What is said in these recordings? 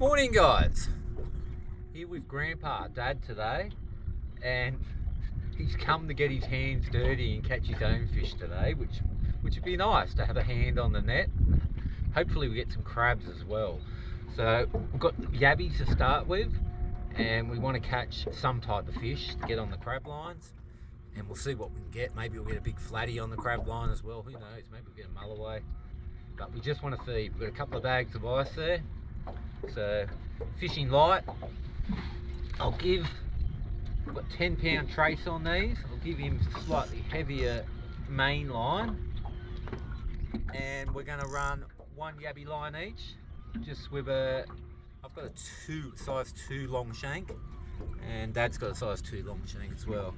Morning guys, here with Grandpa Dad today, and he's come to get his hands dirty and catch his own fish today, which would be nice to have a hand on the net. Hopefully we get some crabs as well. So we've got yabbies to start with, and we want to catch some type of fish to get on the crab lines, and we'll see what we can get. Maybe we'll get a big flatty on the crab line as well, who knows, maybe we'll get a mulloway, but we just want to feed. We've got a couple of bags of ice there. So fishing light, we've got 10-pound trace on these. I'll give him slightly heavier main line, and we're going to run one yabby line each, just with I've got a size 2 long shank, and Dad's got a size 2 long shank as well,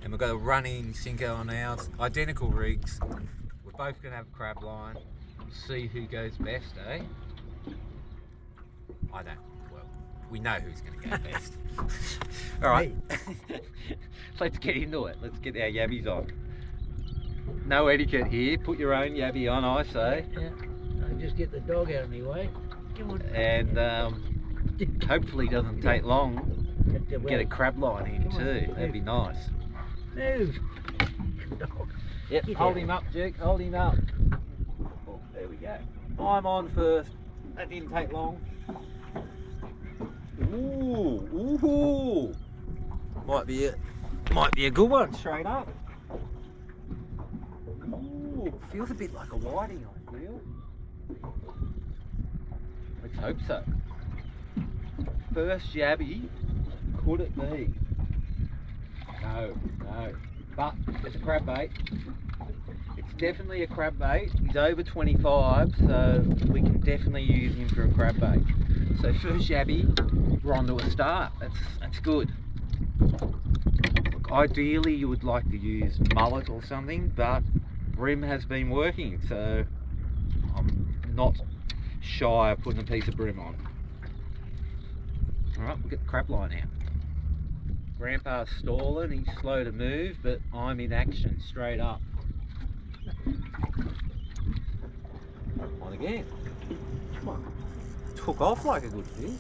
and we've got a running sinker on ours, identical rigs. We're both going to have a crab line. We'll see who goes best, eh? I don't. Well, we know who's going to go best. All right, let's get into it. Let's get our yabbies on. No etiquette here. Put your own yabby on, I say. Yeah. I'll just get the dog out of my way. Come on. And hopefully it doesn't take long. Get a crab line in too. That'd be nice. Move. Yep. Hold him up, Jake. Hold him up. Oh, there we go. I'm on first. That didn't take long. Ooh, might be a good one straight up. Ooh, feels a bit like a whiting, I feel. Let's hope so. First yabby, could it be? No, but it's a crab bait. It's definitely a crab bait. He's over 25, so we can definitely use him for a crab bait. So first yabby, we're on to a start. That's good. Look, ideally you would like to use mullet or something, but brim has been working, so I'm not shy of putting a piece of brim on. Alright, we'll get the crab line out. Grandpa's stalling, he's slow to move, but I'm in action straight up. On again. Come on. Took off like a good fish.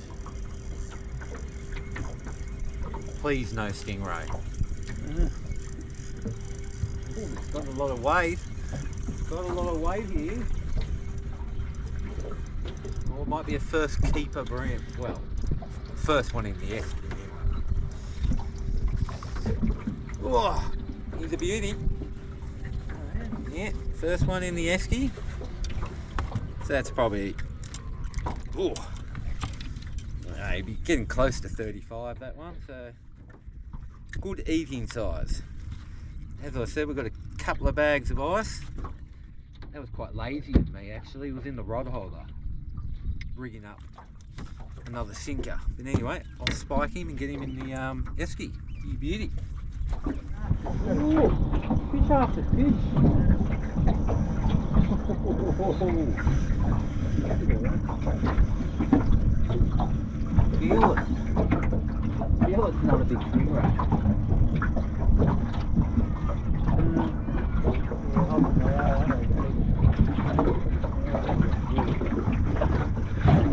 Please no stingray. Ooh, it's got a lot of weight. Got a lot of weight here. Or it might be a first keeper brim. Well, first one in the esky anyway. Oh, he's a beauty. Yeah, first one in the esky. So that's probably, oh, maybe getting close to 35, that one. So good eating size. As I said, we've got a couple of bags of ice. That was quite lazy of me actually. It was in the rod holder, rigging up another sinker. But anyway, I'll spike him and get him in the esky. You beauty. Ooh, fish after fish. Feel it. Feel it's not a big stingray.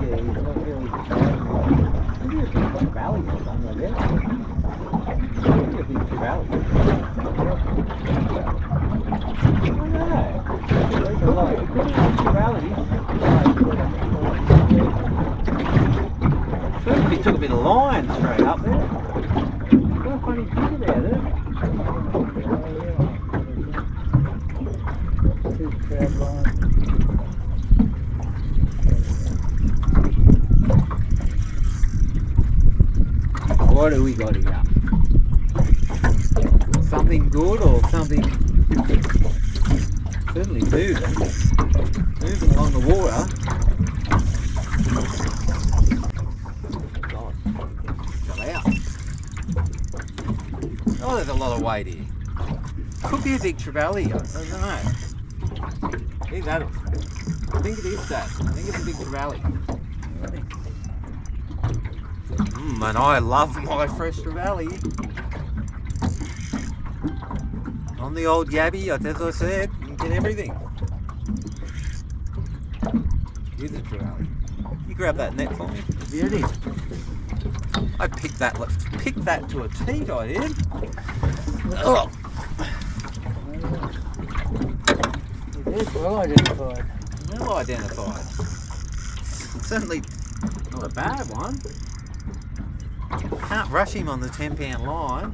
Yeah, he's not really. Maybe a big Trevalli or something like that. Maybe a big Trevalli. I don't know. There's a lot. It could be a Trevalli. First he took a bit of line straight up there. What a funny figure there, dude. What do we got here? Something good or something? Certainly moving along the water. Oh, there's a lot of weight here. Could be a big Trevalli, I don't know. Here's Adam. I think it is that. I think it's a big Trevalli. And I love my fresh Trevalli. On the old yabby, as I said, you can get everything. Here's a Trevalli. You grab that net for me. Beauty. I picked that to a teat, I did. Oh. It is well identified. Well identified. Certainly not a bad one. Can't rush him on the 10-pound line.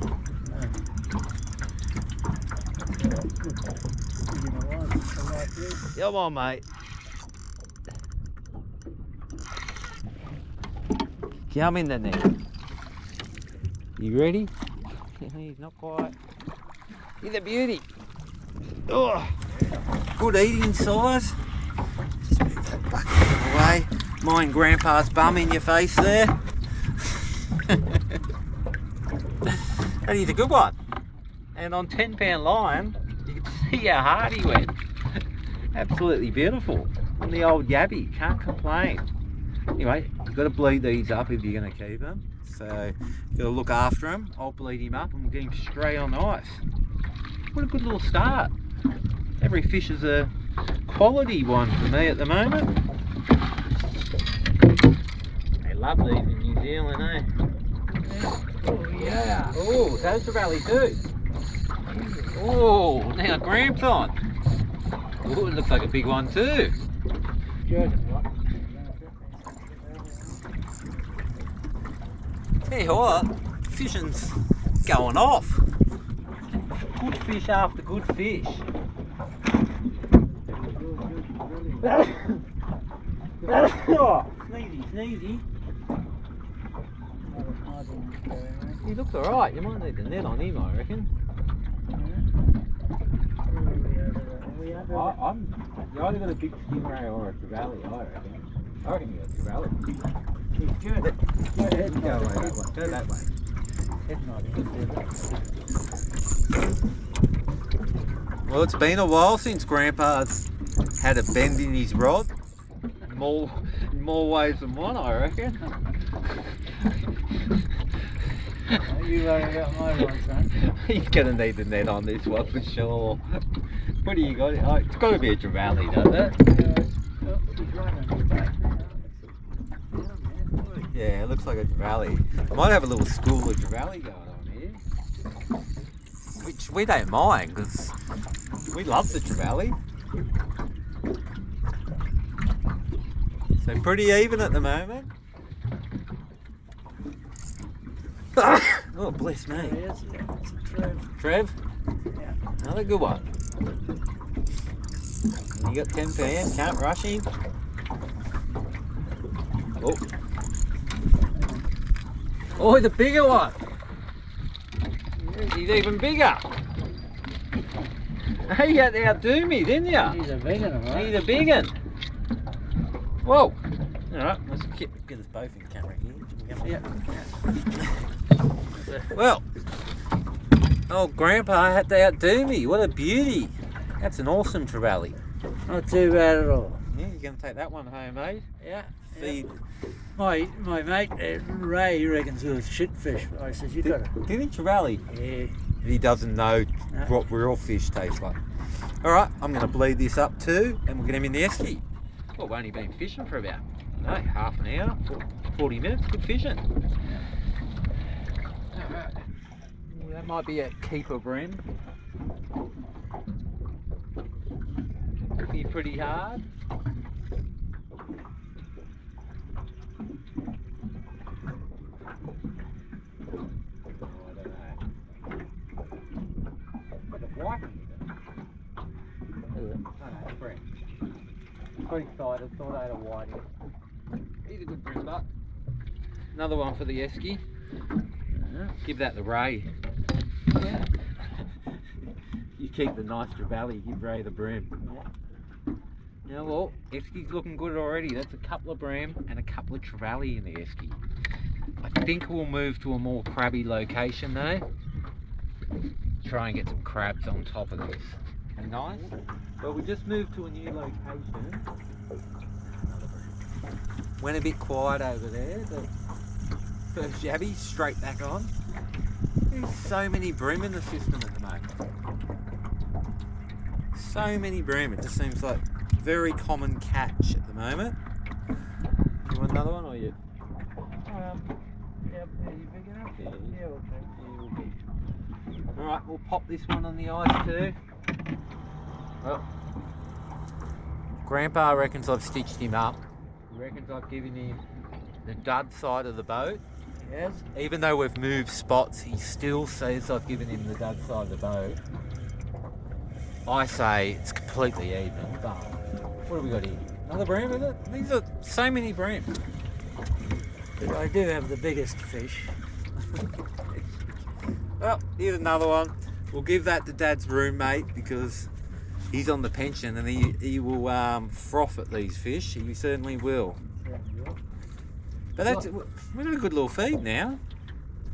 Come on, mate. Come in the net. You ready? He's not quite. He's a beauty. Oh, good eating size. Just move that bucket out of the way. Mind Grandpa's bum in your face there. That is a good one. And on 10-pound line, you can see how hard he went. Absolutely beautiful. On the old yabby, can't complain. Anyway, you've got to bleed these up if you're going to keep them. So you've got to look after him. I'll bleed him up and we'll get him straight on the ice. What a good little start. Every fish is a quality one for me at the moment. They love these in New Zealand, eh? Oh yeah. Oh, those Trevalli too. Oh, now Gramp's on. Oh, it looks like a big one too. Tell you what, fishing's going off. Good fish after good fish. Oh, sneezy. He looks alright, you might need the net on him, I reckon. You either got a big stingray or a Trevalli, I reckon. I reckon you got a Trevalli. He's good. Go that way. Go that way. Well, it's been a while since Grandpa's had a bend in his rod. More ways than one, I reckon. You worry about my one, son. He's gonna need the net on this one for sure. What do you got? Oh, it's got to be a Trevalli, doesn't it? Yeah, it looks like a Trevalli. I might have a little school of Trevalli going on here, which we don't mind because we love the Trevalli. So pretty even at the moment. Oh, bless me. It's a Trev. Trev? Yeah. Another good one. You got 10 pounds, can't rush him. Oh. Oh, the bigger one. He's even bigger. Hey, you had to outdo me, didn't you? He's a big one, right? He's a big one. Whoa. Alright, let's get us both in camera here. Yeah. Well, old Grandpa had to outdo me. What a beauty. That's an awesome Trevalli. Not too bad at all. Yeah, you're going to take that one home, eh? Yeah. Feed. My mate Ray reckons it was shit fish. I says you got it. Did he Trevalli? Yeah. He doesn't know No. what real fish taste like. Alright, I'm going to bleed this up too and we'll get him in the esky. Well, we've only been fishing for about, half an hour, 40 minutes. Good fishing. Alright. That might be a keeper bream. Be pretty hard. Got excited, thought I had a whiting. He's a good brimper. Another one for the esky. Give that to Ray. Yeah. You keep the nice Trevalli, give Ray the brim. Yeah. Now, well, esky's looking good already. That's a couple of brim and a couple of Trevalli in the esky. I think we'll move to a more crabby location though. Try and get some crabs on top of this. Nice. Well, we just moved to a new location. Went a bit quiet over there. The first yabby straight back on. There's so many brim in the system at the moment. So many brim. It just seems like very common catch at the moment. want another one or you? Yep, are you big enough? Yeah. Okay. Alright, we'll pop this one on the ice too. Well, Grandpa reckons I've stitched him up. He reckons I've given him the dud side of the boat. Yes. Even though we've moved spots, he still says I've given him the dud side of the boat. I say it's completely even, but what have we got here? Another bream, is it? These are so many bream. But I do have the biggest fish. Well, here's another one. We'll give that to Dad's roommate because he's on the pension and he will froth at these fish. He certainly will. But that's, we've got a good little feed now.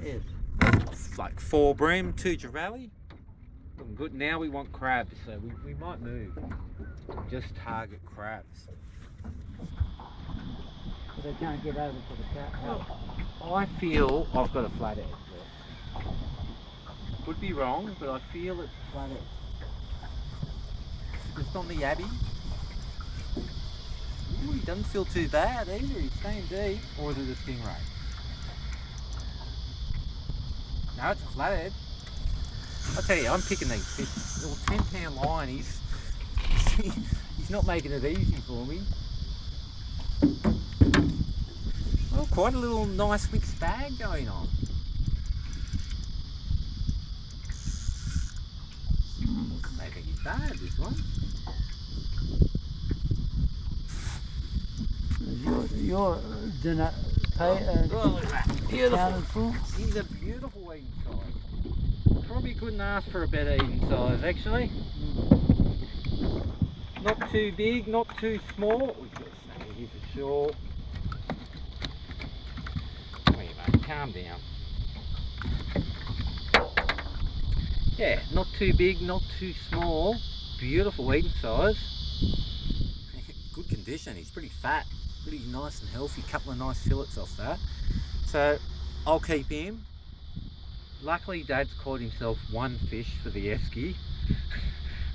Yes. It's like 4 bream, 2 Trevalli. Looking good. Now we want crabs, so we might move. Just target crabs. They can't get over to the cat. Well, I feel I've got a flathead. Could be wrong, but I feel it's a flathead. Just on the yabby. Ooh, he doesn't feel too bad either. He's staying deep. Or is it a stingray? No, it's a flathead. I'll tell you, I'm picking these fish. Little 10-pound line. He's not making it easy for me. Well, quite a little nice mixed bag going on. I think he's bad, this one. Your dinner pay Beautiful. for? He's a beautiful eating size. Probably couldn't ask for a better eating size, actually. Not too big, not too small. We've got a snake here for sure. Wait, mate, calm down. Yeah, not too big, not too small. Beautiful eating size. Good condition. He's pretty fat, pretty nice and healthy. Couple of nice fillets off that. So I'll keep him. Luckily, Dad's caught himself 1 fish for the esky.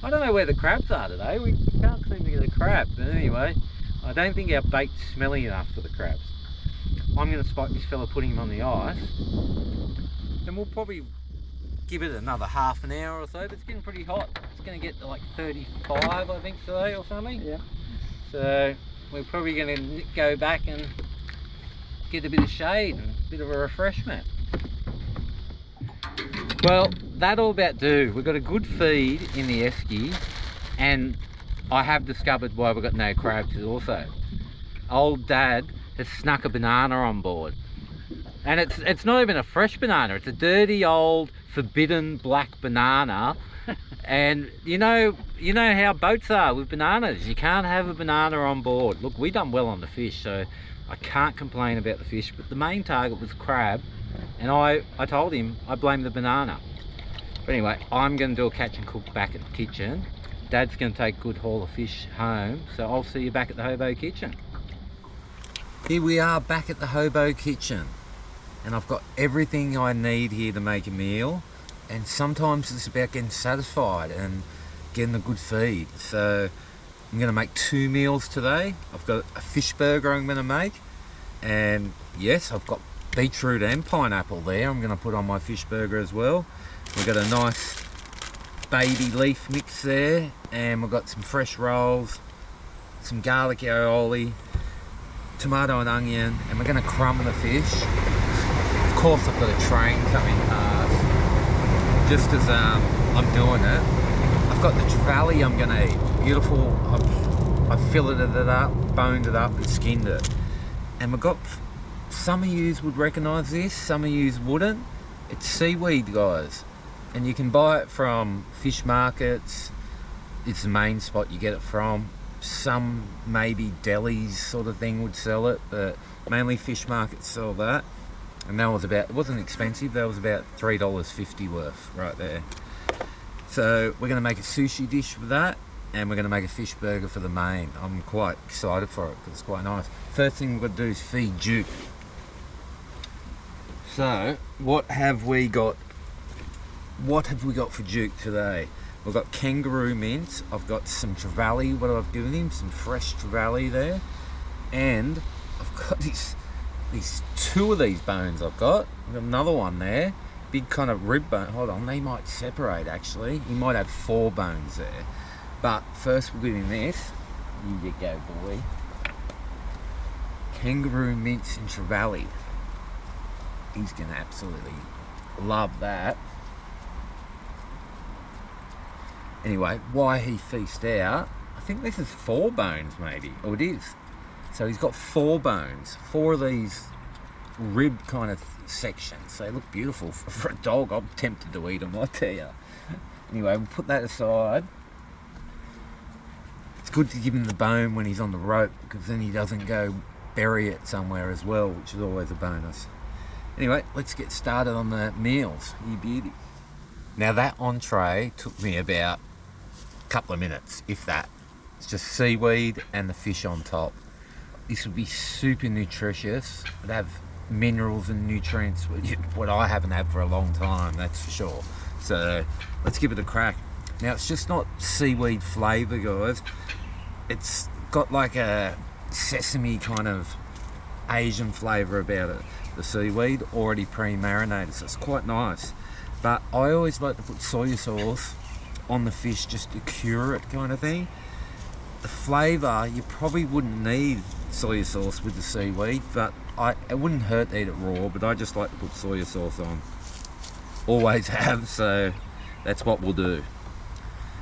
I don't know where the crabs are today. We can't seem to get a crab. But anyway, I don't think our bait's smelly enough for the crabs. I'm going to spot this fella putting him on the ice. Then we'll probably give it another half an hour or so. But it's getting pretty hot. It's going to get to like 35, I think, today or something. Yeah. So we're probably going to go back and get a bit of shade and a bit of a refreshment. Well, that'll about do. We've got a good feed in the esky, and I have discovered why we've got no crabs also. Old Dad has snuck a banana on board. And it's not even a fresh banana, it's a dirty old forbidden black banana. And you know how boats are with bananas. You can't have a banana on board. Look, we done well on the fish, so I can't complain about the fish, but the main target was crab. And I told him I blame the banana. But anyway, I'm going to do a catch and cook back at the kitchen. Dad's going to take a good haul of fish home, so I'll see you back at the hobo kitchen. Here we are back at the hobo kitchen, and I've got everything I need here to make a meal. And sometimes it's about getting satisfied and getting a good feed. So I'm going to make 2 meals today. I've got a fish burger I'm going to make, and yes, I've got beetroot and pineapple there I'm going to put on my fish burger as well. We've got a nice baby leaf mix there, and we've got some fresh rolls, some garlic aioli, tomato and onion, and we're going to crumb the fish. Of course I've got a train coming past just as I'm doing it. I've got the Trevalli I'm going to eat. Beautiful. I've filleted it up, boned it up and skinned it. And we've got, some of you would recognise this, some of you wouldn't. It's seaweed, guys, and you can buy it from fish markets. It's the main spot you get it from. Some maybe delis sort of thing would sell it, but mainly fish markets sell that. And that was about, it wasn't expensive, that was about $3.50 worth right there. So we're going to make a sushi dish with that, and we're going to make a fish burger for the main. I'm quite excited for it because it's quite nice. First thing we've got to do is feed Duke. So what have we got? What have we got for Duke today? We've got kangaroo mince. I've got some Trevalli, what I've given him, some fresh Trevalli there, and I've got these two of these bones I've got. I've got another one there. Big kind of rib bone. Hold on, they might separate actually. You might have 4 bones there. But first we'll get in this. You go, boy. Kangaroo mince and Trevalli. He's going to absolutely love that. Anyway, why he feast out, I think this is 4 bones maybe. Oh, it is. So he's got 4 bones. 4 of these rib kind of sections. They look beautiful for a dog. I'm tempted to eat them, I tell you. Anyway, we'll put that aside. It's good to give him the bone when he's on the rope, because then he doesn't go bury it somewhere as well, which is always a bonus. Anyway, let's get started on the meals. You beauty. Now that entree took me about a couple of minutes, if that. It's just seaweed and the fish on top. This would be super nutritious. It'd have minerals and nutrients, what I haven't had for a long time, that's for sure. So let's give it a crack. Now it's just not seaweed flavour, guys. It's got like a sesame kind of Asian flavour about it. The seaweed already pre-marinated, so it's quite nice. But I always like to put soy sauce on the fish just to cure it, kind of thing. The flavour, you probably wouldn't need soy sauce with the seaweed, but it wouldn't hurt to eat it raw, but I just like to put soy sauce on. Always have, so that's what we'll do.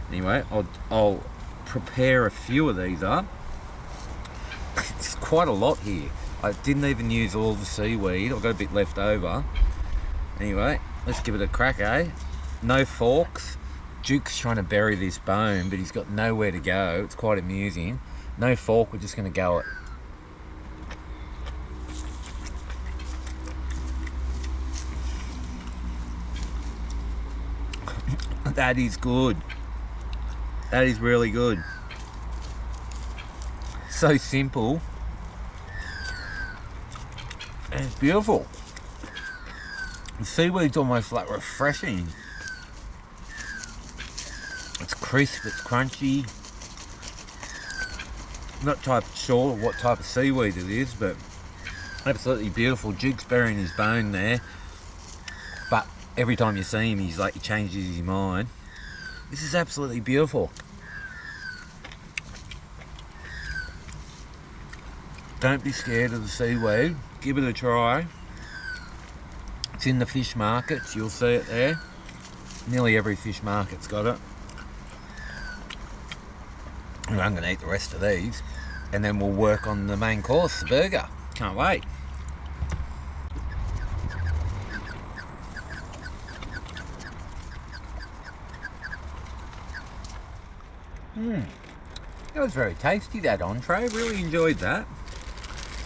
Anyway, I'll prepare a few of these up. It's quite a lot here. I didn't even use all the seaweed. I've got a bit left over. Anyway, let's give it a crack, eh? No forks. Duke's trying to bury this bone, but he's got nowhere to go. It's quite amusing. No fork, we're just going to go it. That is good. That is really good. So simple. And it's beautiful. The seaweed's almost like refreshing. It's crisp, it's crunchy. Not sure what type of seaweed it is, but absolutely beautiful. Duke's burying his bone there, but every time you see him, he changes his mind. This is absolutely beautiful. Don't be scared of the seaweed. Give it a try. It's in the fish markets. You'll see it there. Nearly every fish market's got it. And I'm going to eat the rest of these, and then we'll work on the main course, the burger. Can't wait. That was very tasty, that entree. Really enjoyed that.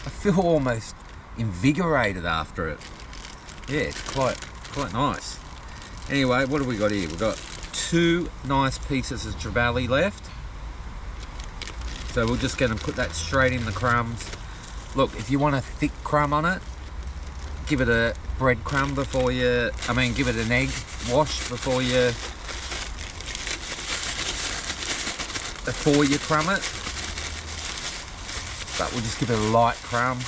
I feel almost invigorated after it. Yeah, it's quite nice. Anyway, what have we got here? We've got 2 nice pieces of Trevalli left. So we're just going to put that straight in the crumbs. Look, if you want a thick crumb on it, give it a breadcrumb before you, give it an egg wash before you crumb it. But we'll just give it a light crumb.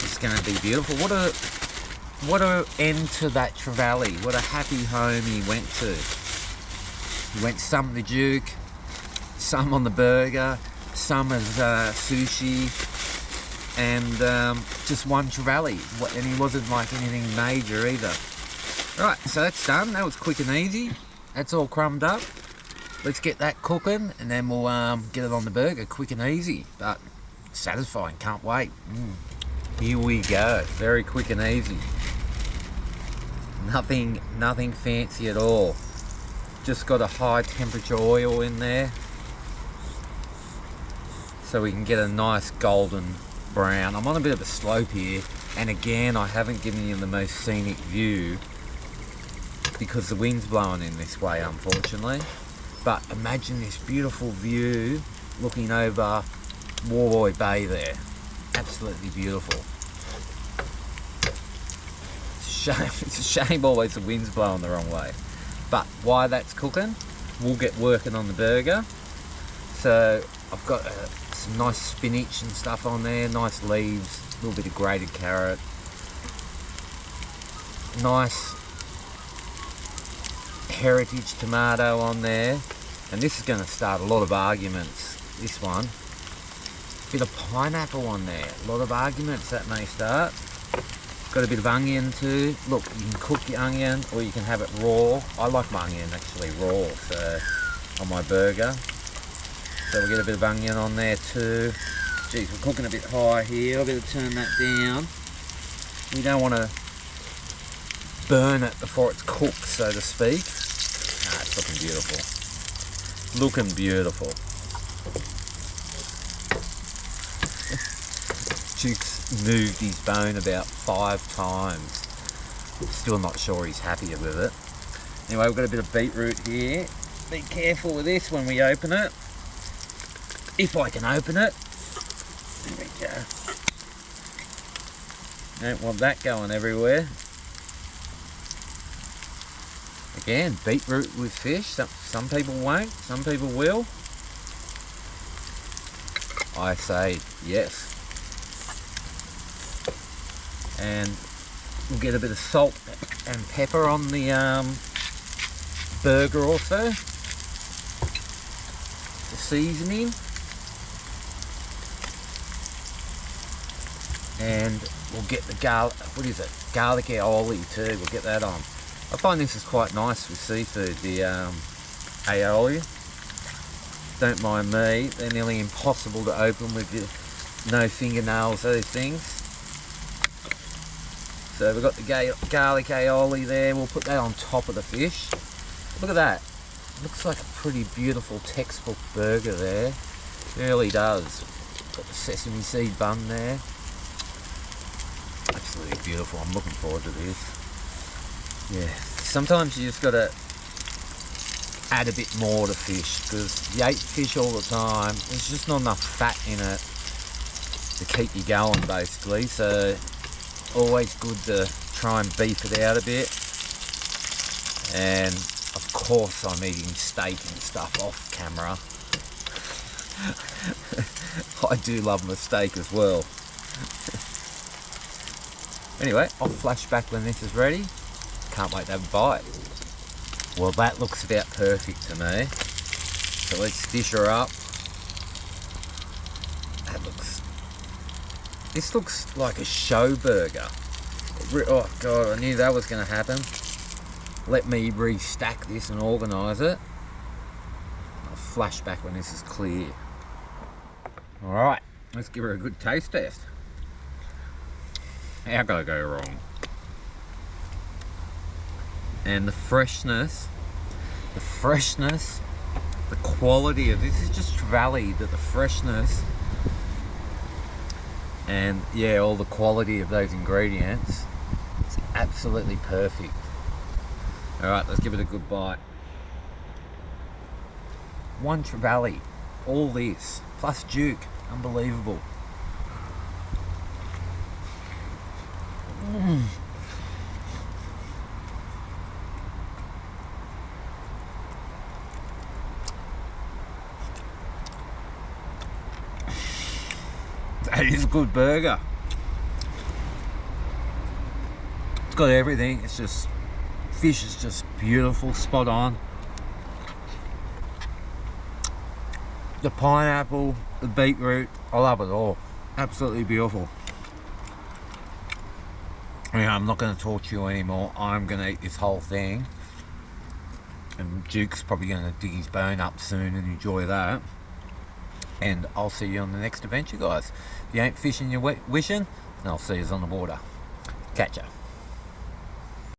It's going to be beautiful. What a end to that Trevalli. What a happy home he went to. He went some to Duke, some on the burger, some as sushi, and just one Trevalli. And he wasn't like anything major either. Right, so that's done. That was quick and easy. That's all crumbed up. Let's get that cooking, and then we'll get it on the burger, quick and easy, but satisfying. Can't wait. Here we go. Very quick and easy. Nothing fancy at all. Just got a high temperature oil in there, so we can get a nice golden brown. I'm on a bit of a slope here, and again, I haven't given you the most scenic view because the wind's blowing in this way, unfortunately. But imagine this beautiful view looking over Warboy Bay there. Absolutely beautiful. It's a shame always the wind's blowing the wrong way. But while that's cooking, we'll get working on the burger. So I've got a some nice spinach and stuff on there, nice leaves, a little bit of grated carrot, nice heritage tomato on there. And this is going to start a lot of arguments, this one. Bit of pineapple on there, a lot of arguments that may start. Got a bit of onion too. Look, you can cook your onion or you can have it raw. I like my onion actually raw, so on my burger. So we'll get a bit of onion on there too. Geez, we're cooking a bit high here. I better turn that down. We don't want to burn it before it's cooked, so to speak. Ah, it's looking beautiful. Looking beautiful. Duke's moved his bone about 5 times. Still not sure he's happy with it. Anyway, we've got a bit of beetroot here. Be careful with this when we open it. If I can open it. There we go. Don't want that going everywhere. Again, beetroot with fish. Some people won't, some people will. I say yes. And we'll get a bit of salt and pepper on the burger also. The seasoning. And we'll get the garlic aioli too, we'll get that on. I find this is quite nice with seafood, the aioli. Don't mind me, they're nearly impossible to open with no fingernails, those things. So we've got the garlic aioli there, we'll put that on top of the fish. Look at that, looks like a pretty beautiful textbook burger there. It really does. Got the sesame seed bun there. Absolutely beautiful, I'm looking forward to this. Yeah, sometimes you just got to add a bit more to fish, because you ate fish all the time, there's just not enough fat in it to keep you going basically, so always good to try and beef it out a bit. And of course I'm eating steak and stuff off camera. I do love my steak as well. Anyway, I'll flash back when this is ready. Can't wait to have a bite. Well, that looks about perfect to me. So let's dish her up. This looks like a show burger. Oh God, I knew that was going to happen. Let me restack this and organise it. I'll flash back when this is clear. Alright, let's give her a good taste test. How could I go wrong? And the freshness, the quality of this is just Trevalli, but the freshness and yeah, all the quality of those ingredients, it's absolutely perfect. Alright, let's give it a good bite. One Trevalli, all this, plus Duke, unbelievable. That is a good burger. It's got everything. It's just, fish is just beautiful, spot on. The pineapple, the beetroot, I love it all. Absolutely beautiful. Yeah, I'm not going to torture you anymore. I'm going to eat this whole thing. And Duke's probably going to dig his bone up soon and enjoy that. And I'll see you on the next adventure, guys. If you ain't fishing, you're wishing, and I'll see you on the water. Catch ya.